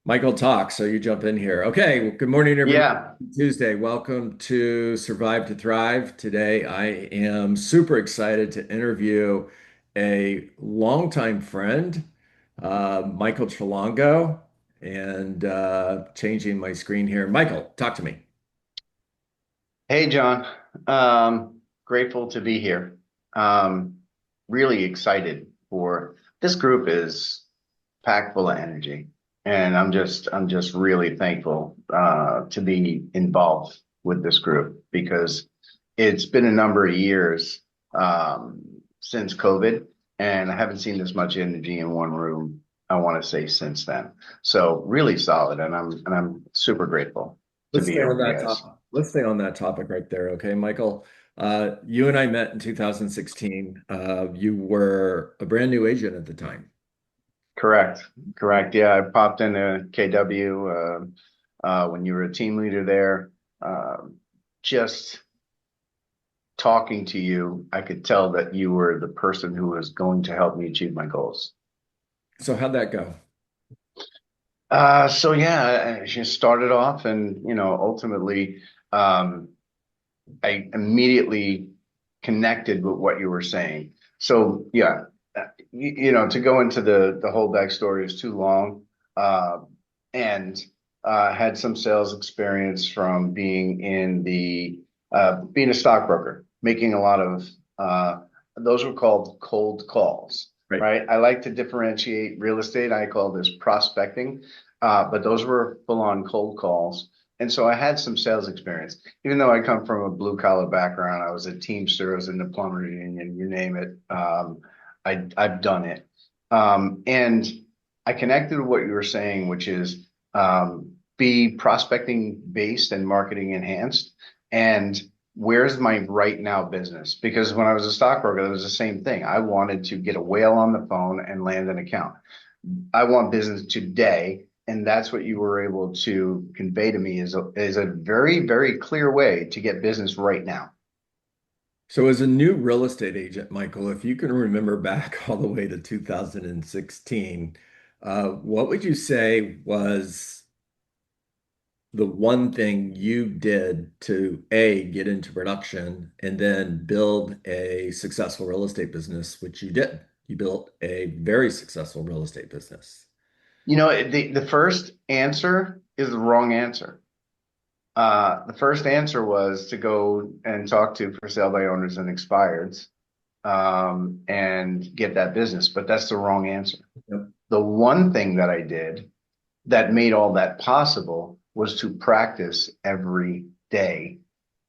Michael talks, so you jump in here. Okay, well, good morning, everybody. Yeah. Tuesday. Welcome to Survive to Thrive. Today, I am super excited to interview a longtime friend, Michael Trelongo, and changing my screen here. Michael, talk to me. Hey, John. Grateful to be here. Um, really excited for this group is packed full of energy, and I'm just really thankful to be involved with this group because it's been a number of years um, since COVID, and I haven't seen this much energy in one room. I want to say since then. So really solid, and I'm super grateful to Let's be stay here on with you that guys. topic. Let's stay on that topic right there, okay, Michael? You and I met in 2016. You were a brand new agent at the time. Correct. Correct. Yeah, I popped into KW when you were a team leader there. Just talking to you, I could tell that you were the person who was going to help me achieve my goals. So how'd that go? So yeah, I just started off and, ultimately, um, I immediately connected with what you were saying. So yeah, to go into the whole backstory is too long. Uh, and had some sales experience from being in the being a stockbroker, making a lot of those were called cold calls, Right. right? I like to differentiate real estate. I call this prospecting, but those were full on cold calls. And so I had some sales experience, even though I come from a blue collar background. I was a Teamster, I was in the plumber union, you name it. I've done it. And I connected with what you were saying, which is be prospecting based and marketing enhanced. And where's my right now business? Because when I was a stockbroker, it was the same thing. I wanted to get a whale on the phone and land an account. I want business today. And that's what you were able to convey to me is a very, very clear way to get business right now. So, as a new real estate agent, Michael, if you can remember back all the way to 2016, what would you say was the one thing you did to A, get into production and then build a successful real estate business, which you did? You built a very successful real estate business. The first answer is the wrong answer. The first answer was to go and talk to for sale by owners and expireds and get that business, but that's the wrong answer. Yep. The one thing that I did that made all that possible was to practice every day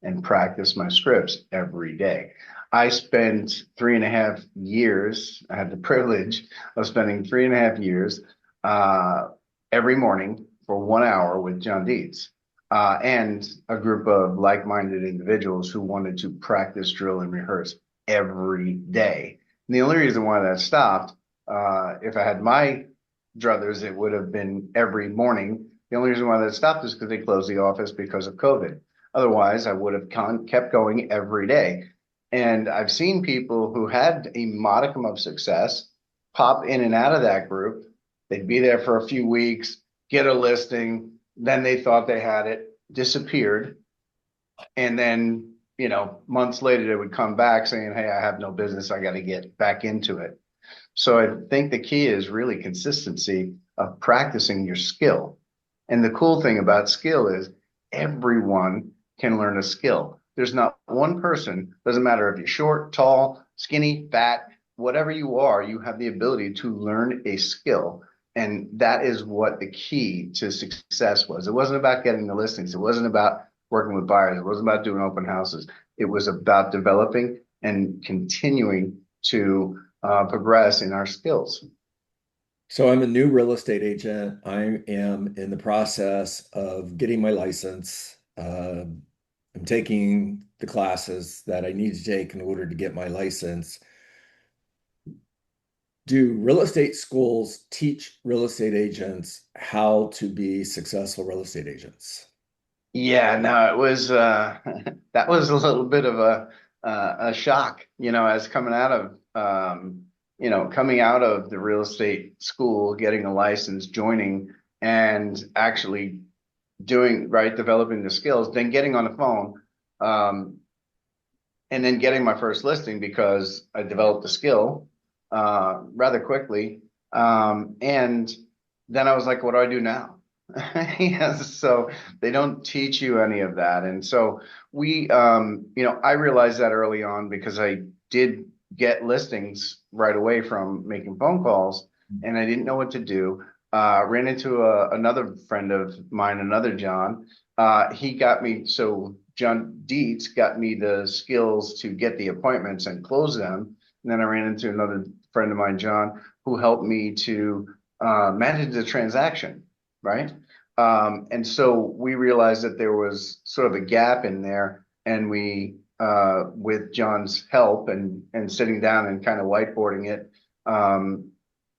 and practice my scripts every day. I spent 3.5 years, I had the privilege of spending 3.5 years uh, every morning for 1 hour with John Dietz and a group of like-minded individuals who wanted to practice, drill, and rehearse every day. And the only reason why that stopped, if I had my druthers, it would have been every morning. The only reason why that stopped is because they closed the office because of COVID. Otherwise, I would have kept going every day. And I've seen people who had a modicum of success pop in and out of that group. They'd be there for a few weeks, get a listing, then they thought they had it, disappeared. And then, months later, they would come back saying, "Hey, I have no business. I got to get back into it." So I think the key is really consistency of practicing your skill. And the cool thing about skill is everyone can learn a skill. There's not one person, doesn't matter if you're short, tall, skinny, fat, whatever you are, you have the ability to learn a skill. And that is what the key to success was. It wasn't about getting the listings. It wasn't about working with buyers. It wasn't about doing open houses. It was about developing and continuing to progress in our skills. So I'm a new real estate agent. I am in the process of getting my license. I'm taking the classes that I need to take in order to get my license. Do real estate schools teach real estate agents how to be successful real estate agents? Yeah, no, it was that was a little bit of a shock, as coming out of the real estate school, getting a license, joining. and actually doing right, developing the skills, then getting on the phone, um, and then getting my first listing because I developed the skill rather quickly. And then I was like, what do I do now? Yes, so they don't teach you any of that. And so I realized that early on because I did get listings right away from making phone calls and I didn't know what to do. Ran into another friend of mine, another John. He got me, so John Dietz got me the skills to get the appointments and close them. And then I ran into another friend of mine, John, who helped me to manage the transaction, right? And so we realized that there was sort of a gap in there, and with John's help and sitting down and kind of whiteboarding it,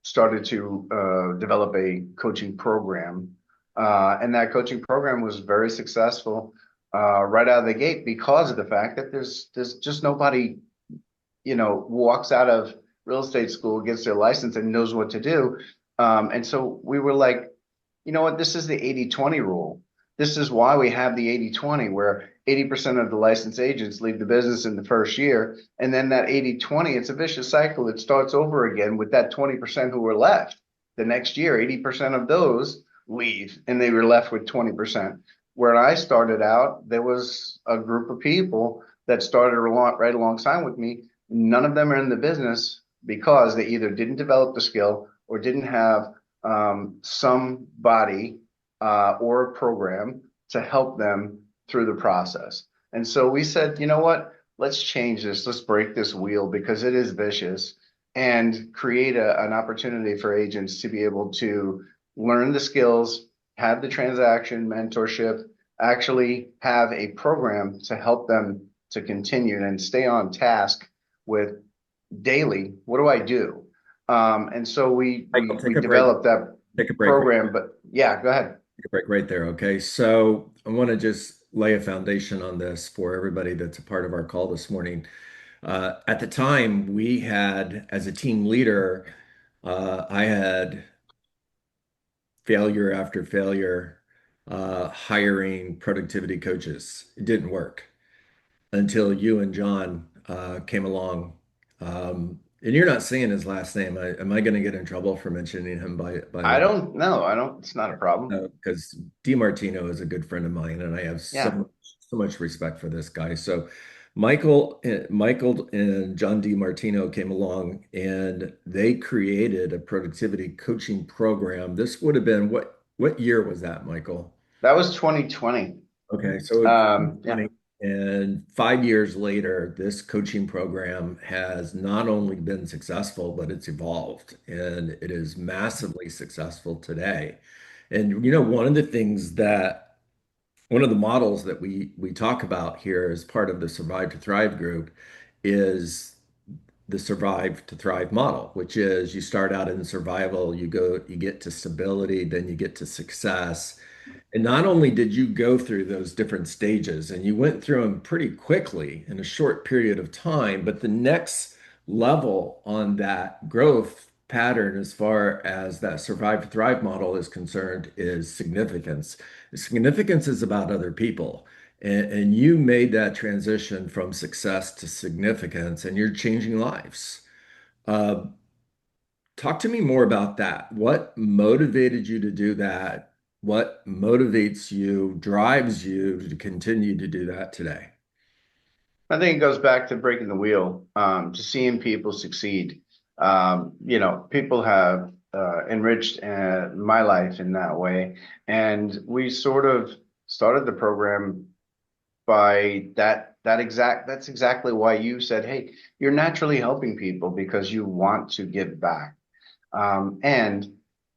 started to develop a coaching program. And that coaching program was very successful right out of the gate because of the fact that there's just nobody, walks out of real estate school, gets their license, and knows what to do. And so we were like, you know what? This is the 80-20 rule. This is why we have the 80-20, where 80% of the licensed agents leave the business in the first year. And then that 80-20, it's a vicious cycle. It starts over again with that 20% who were left the next year. 80% of those leave and they were left with 20%. Where I started out, there was a group of people that started right alongside with me. None of them are in the business because they either didn't develop the skill or didn't have somebody or a program to help them through the process. And so we said, you know what? Let's change this. Let's break this wheel because it is vicious and create an opportunity for agents to be able to learn the skills, have the transaction mentorship, actually have a program to help them to continue and stay on task with daily. What do I do? And so we Michael, we we developed that take a break, program. But yeah, go ahead. take a break right there. Okay. So I want to just lay a foundation on this for everybody that's a part of our call this morning. At the time, we had, as a team leader, I had failure after failure hiring productivity coaches. It didn't work until you and John came along. And you're not saying his last name. Am I going to get in trouble for mentioning him by I name? don't know. I don't. It's not a problem. Because DiMartino is a good friend of mine, and I have Yeah, so much respect for this guy. So Michael and John DiMartino came along, and they created a productivity coaching program. This would have been what year was that, Michael? that was 2020. Okay, so it's Yeah, 2020, and 5 years later, this coaching program has not only been successful, but it's evolved, and it is massively successful today. And one of the things that one of the models that we talk about here as part of the Survive to Thrive group is the Survive to Thrive model, which is you start out in survival, you get to stability, then you get to success. And not only did you go through those different stages, and you went through them pretty quickly in a short period of time, but the next level on that growth pattern, as far as that survive to thrive model is concerned, is significance. Significance is about other people. And you made that transition from success to significance, and you're changing lives. Uh, Talk to me more about that. What motivated you to do that? What motivates you, drives you to continue to do that today? I think it goes back to breaking the wheel, to seeing people succeed. People have enriched my life in that way, and we sort of started the program by that's exactly why you said, hey, you're naturally helping people because you want to give back. And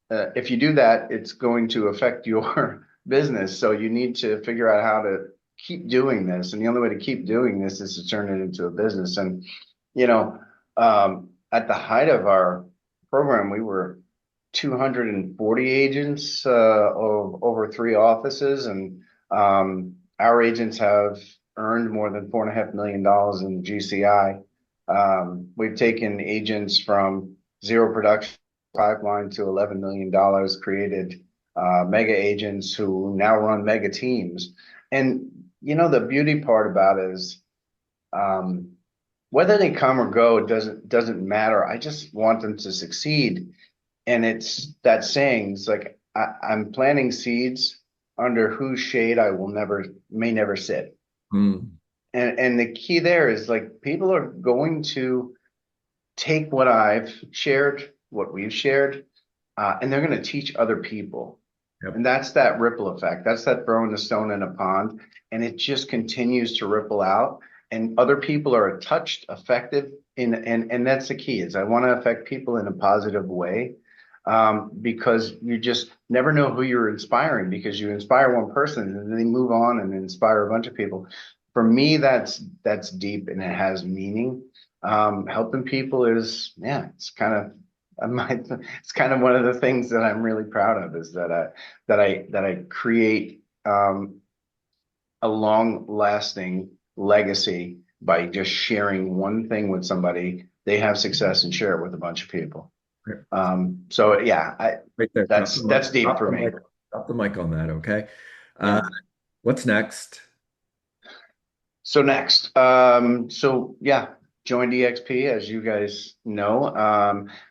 if you do that, it's going to affect your business. So you need to figure out how to keep doing this. And the only way to keep doing this is to turn it into a business. And, you know, at the height of our program, we were 240 agents of over 3 offices. And our agents have earned more than $4.5 million in GCI. We've taken agents from zero production pipeline to $11 million, created mega agents who now run mega teams. And the beauty part about it is, um, whether they come or go, it doesn't matter. I just want them to succeed. And it's that saying, it's like I'm planting seeds under whose shade I will never may never sit. Mm, And the key there is like people are going to take what I've shared, what we've shared, and they're going to teach other people. yep. And that's that ripple effect. That's that throwing the stone in a pond, and it just continues to ripple out. And other people are touched, affected, and that's the key. Is I want to affect people in a positive way, because you just never know who you're inspiring because you inspire one person and then they move on and inspire a bunch of people. For me, that's deep and it has meaning. Helping people is, yeah, it's kind of it's kind of one of the things that I'm really proud of is that I create a long lasting legacy by just sharing one thing with somebody. They have success and share it with a bunch of people. So yeah, Right there. that's deep for me. Drop the mic on that, okay? Uh, Yeah. what's next? So next, so yeah, joined EXP as you guys know,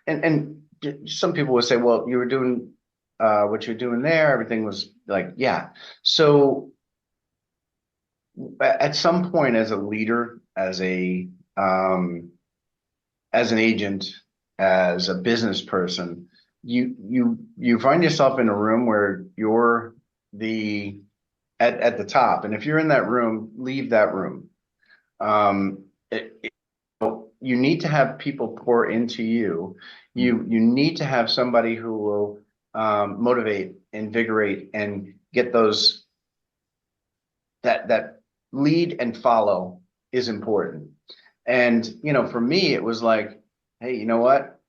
and some people would say, well, you were doing what you're doing there, everything was like, yeah. So at some point, as a leader, as an agent, as a business person, you find yourself in a room where you're the at the top, and if you're in that room, leave that room. Um, you need to have people pour into you. Mm, You need to have somebody who will motivate, invigorate, and get those that lead and follow is important. And for me, it was like, hey, you know what?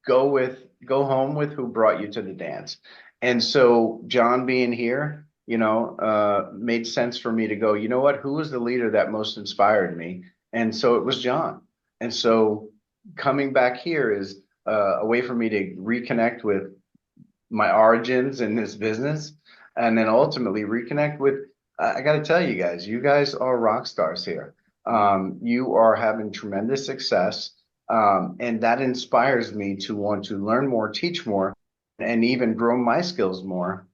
Go home with who brought you to the dance. And so John being here, made sense for me to go, you know what? Who was the leader that most inspired me? And so it was John. And so coming back here is a way for me to reconnect with my origins in this business and then ultimately reconnect with, I got to tell you guys are rock stars here. You are having tremendous success. And that inspires me to want to learn more, teach more, and even grow my skills more.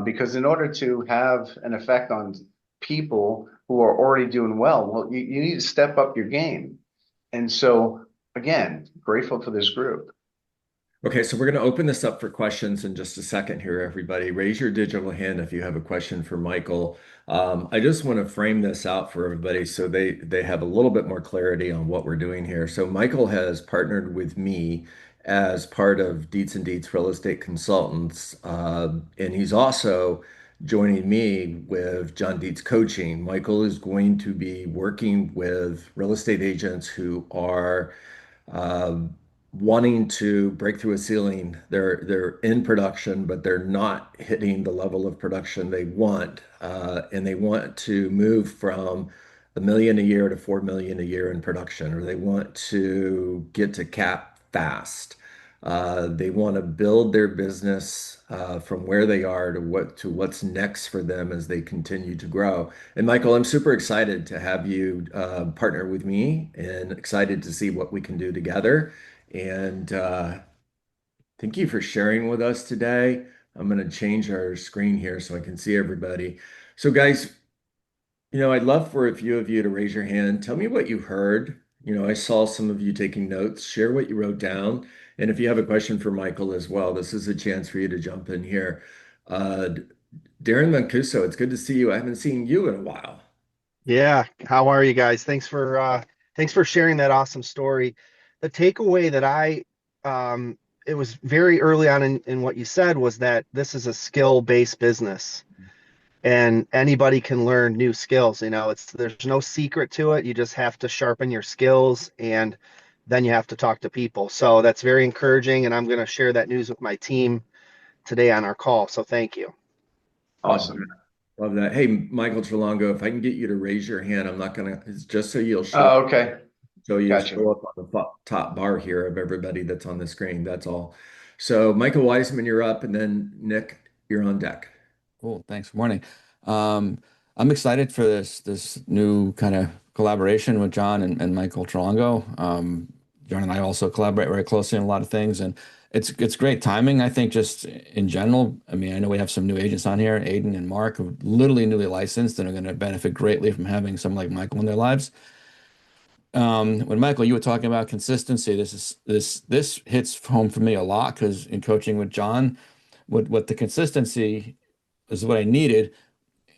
Because in order to have an effect on people who are already doing well, you need to step up your game. And so, again, grateful for this group. okay, so we're going to open this up for questions in just a second here, everybody. Raise your digital hand if you have a question for Michael. I just want to frame this out for everybody so they have a little bit more clarity on what we're doing here. So Michael has partnered with me as part of Deets and Deets Real Estate Consultants, and he's also joining me with John Deets Coaching. Michael is going to be working with real estate agents who are um, wanting to break through a ceiling. They're in production, but they're not hitting the level of production they want, and they want to move from 1 million a year to 4 million a year in production, or they want to get to cap fast. They want to build their business from where they are to what's next for them as they continue to grow. And Michael, I'm super excited to have you partner with me and excited to see what we can do together. And thank you for sharing with us today. I'm going to change our screen here so I can see everybody. So, guys, I'd love for a few of you to raise your hand. Tell me what you heard. I saw some of you taking notes. Share what you wrote down. And if you have a question for Michael as well, this is a chance for you to jump in here. Uh, Darren Mancuso, it's good to see you. I haven't seen you in a while. Yeah, how are you guys? Thanks for sharing that awesome story. The takeaway that it was very early on in what you said was that this is a skill-based business and anybody can learn new skills. There's no secret to it. You just have to sharpen your skills and then you have to talk to people. So that's very encouraging, and I'm going to share that news with my team today on our call. So thank you. Love that. Awesome. Love that. Hey, Michael Trelongo, if I can get you to raise your hand, I'm not gonna, it's just Oh, okay. so you'll Gotcha. show up on the top bar here of everybody that's on the screen. That's all. So Michael Weisman, you're up, and then Nick, you're on deck. Cool. Thanks. Good morning. Um, I'm excited for this new kind of collaboration with John and Michael Trelongo. John and I also collaborate very closely on a lot of things, and it's great timing. I think just in general. I mean, I know we have some new agents on here, Aiden and Mark, who are literally newly licensed and are going to benefit greatly from having someone like Michael in their lives. When Michael, you were talking about consistency, this hits home for me a lot because in coaching with John, what the consistency is what I needed.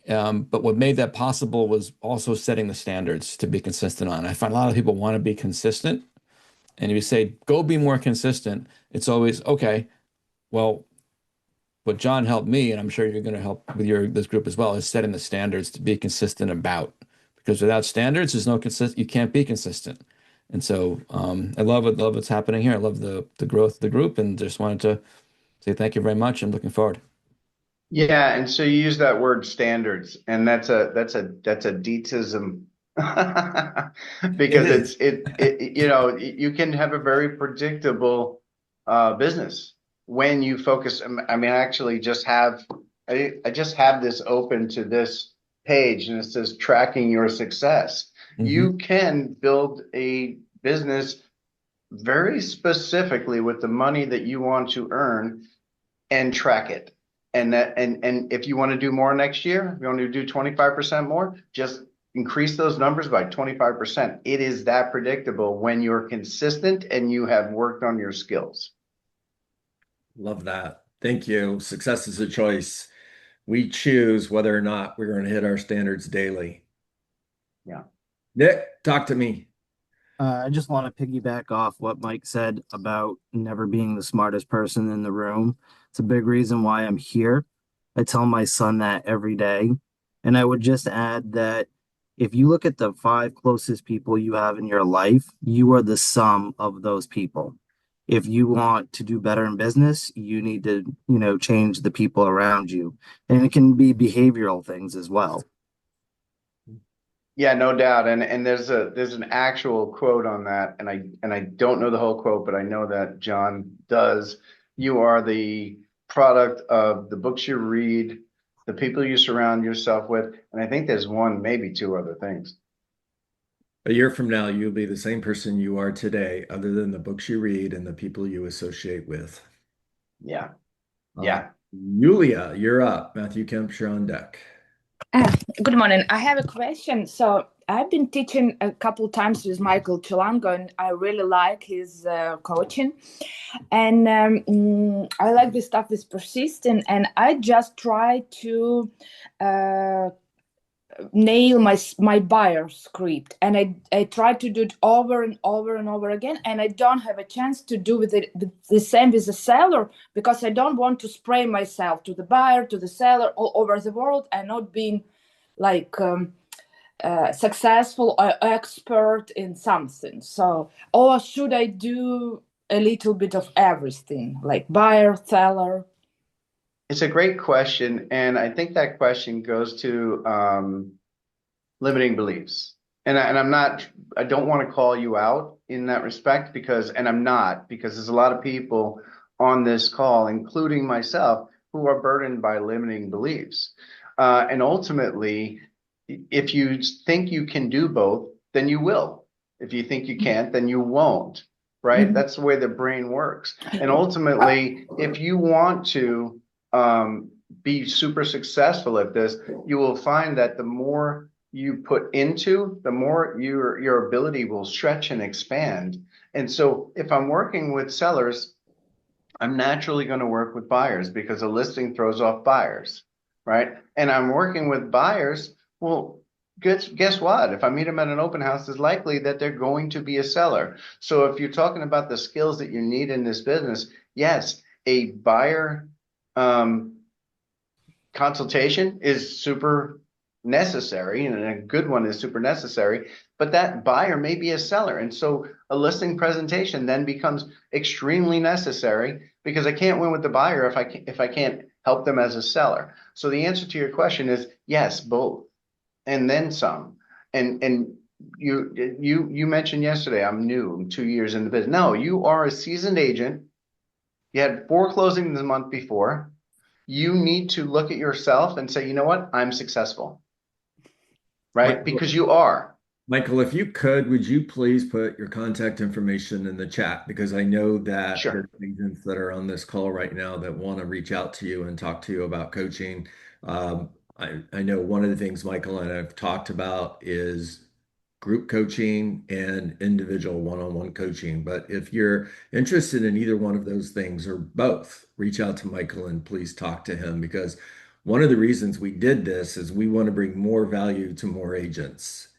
But what made that possible was also setting the standards to be consistent on. I find a lot of people want to be consistent. And if you say, go be more consistent, it's always, okay, well, what John helped me, and I'm sure you're going to help with this group as well, is setting the standards to be consistent about. Because without standards, there's no consist. You can't be consistent. And so I love it. Love what's happening here. I love the growth of the group, and just wanted to say thank you very much. I'm looking forward. Yeah, and so you use that word standards, and that's a deism It because is. you can have a very predictable business when you focus. I mean, I actually I just have this open to this page, and it says tracking your success. Hmm. You can build a business very specifically with the money that you want to earn and track it. And if you want to do more next year, if you want to do 25% more, just increase those numbers by 25%. It is that predictable when you're consistent and you have worked on your skills. Love that. Thank you. Success is a choice. We choose whether or not we're going to hit our standards daily. Yeah. Nick, talk to me. I just want to piggyback off what Mike said about never being the smartest person in the room. It's a big reason why I'm here. I tell my son that every day. And I would just add that if you look at the five closest people you have in your life, you are the sum of those people. If you want to do better in business, you need to, change the people around you. And it can be behavioral things as well. Yeah, no doubt. And there's an actual quote on that, and I don't know the whole quote, but I know that John does. You are the product of the books you read, the people you surround yourself with, and I think there's one, maybe two other things. A year from now, you'll be the same person you are today, other than the books you read and the people you associate with. Yeah, Uh, yeah. Yulia, you're up. Matthew Kemp, you're on deck. Good morning. I have a question. So I've been teaching a couple times with Michael Chilango, and I really like his coaching. And I like this stuff with persistent. And I just try to uh, nail my buyer script, and I try to do it over and over and over again, and I don't have a chance to do with it the same with the seller, because I don't want to spray myself to the buyer, to the seller, all over the world, and not being like successful or expert in something. So, or should I do a little bit of everything, like buyer, seller? It's a great question, and I think that question goes to limiting beliefs. I don't want to call you out in that respect and I'm not, because there's a lot of people on this call, including myself, who are burdened by limiting beliefs. And ultimately, if you think you can do both, then you will. If you think you can't, then you won't, right? That's the way the brain works. And ultimately, if you want to be super successful at this, you will find that the more you put into, the more your ability will stretch and expand. And so if I'm working with sellers, I'm naturally going to work with buyers because a listing throws off buyers, right? And I'm working with buyers. Well, guess what? If I meet them at an open house, it's likely that they're going to be a seller. So if you're talking about the skills that you need in this business, yes, a buyer consultation is super necessary, and a good one is super necessary, but that buyer may be a seller. And so a listing presentation then becomes extremely necessary because I can't win with the buyer if I can't help them as a seller. So the answer to your question is yes, both, and then some. And you mentioned yesterday, I'm new, I'm 2 years in the business. No, you are a seasoned agent You had 4 closings the month before. You need to look at yourself and say, you know what? I'm successful, right? Michael, Because you are. Michael, if you could, would you please put your contact information in the chat? Because I know that there's Sure. agents that are on this call right now that want to reach out to you and talk to you about coaching. I know one of the things Michael and I've talked about is group coaching and individual one-on-one coaching. But if you're interested in either one of those things or both, reach out to Michael and please talk to him because one of the reasons we did this is we want to bring more value to more agents.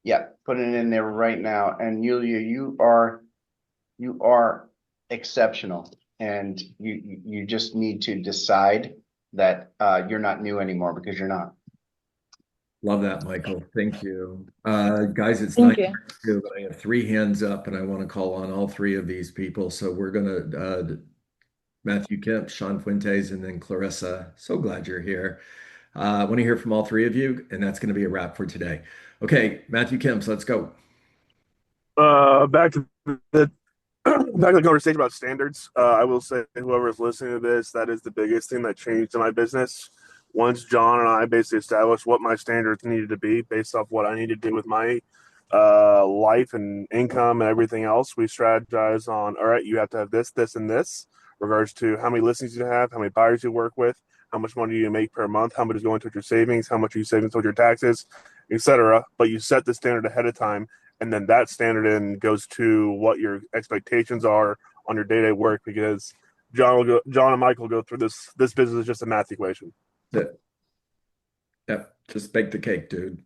Yeah, putting it in there right now. And Yulia, you are exceptional, and you just need to decide that you're not new anymore because you're not. Love that, Michael. Thank you. Guys, it's Thank you. 9:02, but I have 3 hands up and I want to call on all three of these people. So we're going to Matthew Kemp, Sean Fuentes, and then Clarissa. So glad you're here. I want to hear from all three of you, and that's going to be a wrap for today. Okay, Matthew Kemp, let's go. Back to the back to the conversation about standards. I will say, whoever is listening to this, that is the biggest thing that changed in my business. Once John and I basically established what my standards needed to be based off what I need to do with my life and income and everything else, we strategized on, all right, you have to have this, this, and this, regards to how many listings you have, how many buyers you work with, how much money you make per month, how much is going towards your savings, how much are you saving towards your taxes, etc. But you set the standard ahead of time, and then that standard in goes to what your expectations are on your day-to-day work, because John and Michael go through this business is just a math equation. That, yeah, just bake the cake, dude.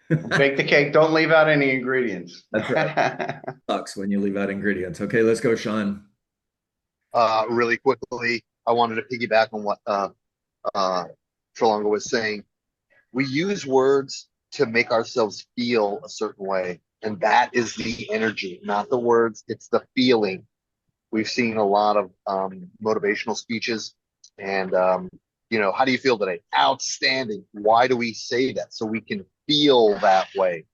Bake the cake. Don't leave out any ingredients. That's right. Sucks when you leave out ingredients. Okay, let's go, Sean. Really quickly, I wanted to piggyback on what Trelongo was saying. We use words to make ourselves feel a certain way, and that is the energy, not the words. It's the feeling. We've seen a lot of motivational speeches, and how do you feel today? Outstanding. Why do we say that? So we can feel that way.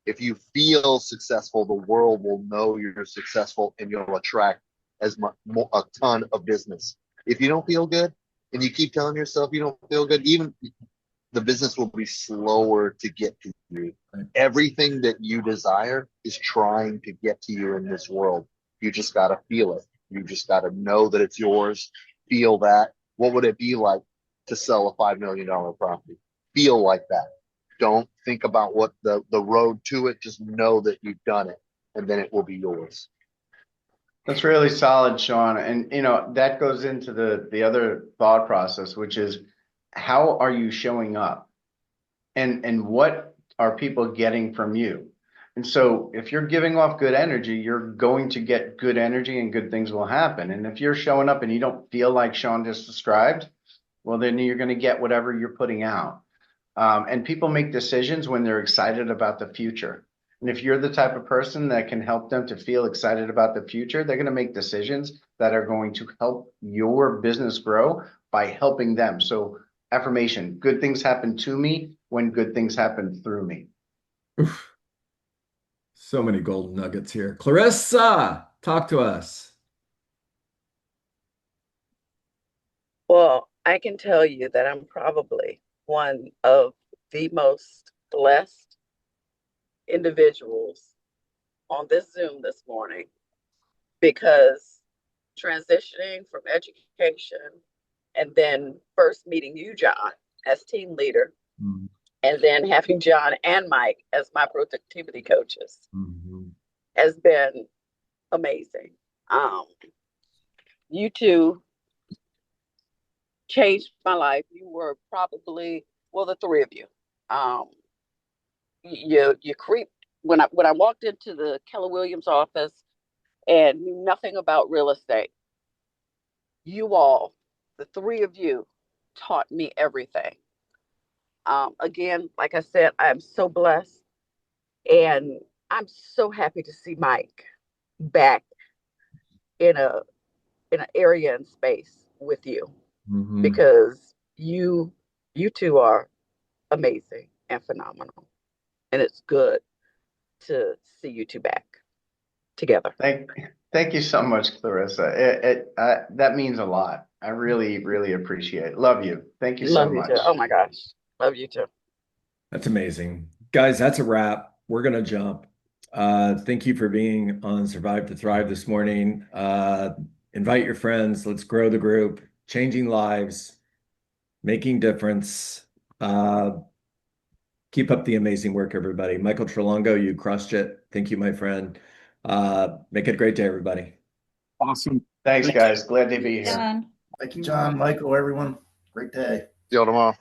If you feel successful, the world will know you're successful, and you'll attract a ton of business. If you don't feel good, and you keep telling yourself you don't feel good, even the business will be slower to get to you. Right. Everything that you desire is trying to get to you in this world. You just got to feel it. You just got to know that it's yours. Feel that. What would it be like to sell a $5 million property? Feel like that. Don't think about what the road to it. Just know that you've done it, and then it will be yours. That's really solid, Sean. And that goes into the other thought process, which is how are you showing up? And what are people getting from you? And so if you're giving off good energy, you're going to get good energy and good things will happen. And if you're showing up and you don't feel like Sean just described, well, then you're going to get whatever you're putting out. And people make decisions when they're excited about the future. And if you're the type of person that can help them to feel excited about the future, they're going to make decisions that are going to help your business grow by helping them. So affirmation, good things happen to me when good things happen through me. Oof. So many golden nuggets here. Clarissa, talk to us. Well, I can tell you that I'm probably one of the most blessed individuals on this Zoom this morning, because transitioning from education and then first meeting you, John, as team leader, and then having John and Mike as my productivity coaches has been amazing. You two changed my life. You were probably, well, the three of you. You creeped when I walked into the Keller Williams office and knew nothing about real estate. You all, the three of you, taught me everything. Again, like I said, I'm so blessed, and I'm so happy to see Mike back in an area and space with you, because you two are amazing and phenomenal, and it's good to see you two back together. Thank you so much, Clarissa. That means a lot. I really, really appreciate it. Love you. Thank you so Love you too. much. Oh my gosh. Love you too. That's amazing. Guys, that's a wrap. We're going to jump. Thank you for being on Survive to Thrive this morning. Invite your friends. Let's grow the group, changing lives, making difference. Keep up the amazing work, everybody. Michael Trelongo, you crushed it. Thank you, my friend. Make it a great day, everybody. Awesome. Thanks, Thank guys. Glad to be here. John. Thank you, John, Michael, everyone. Great day. See y'all tomorrow.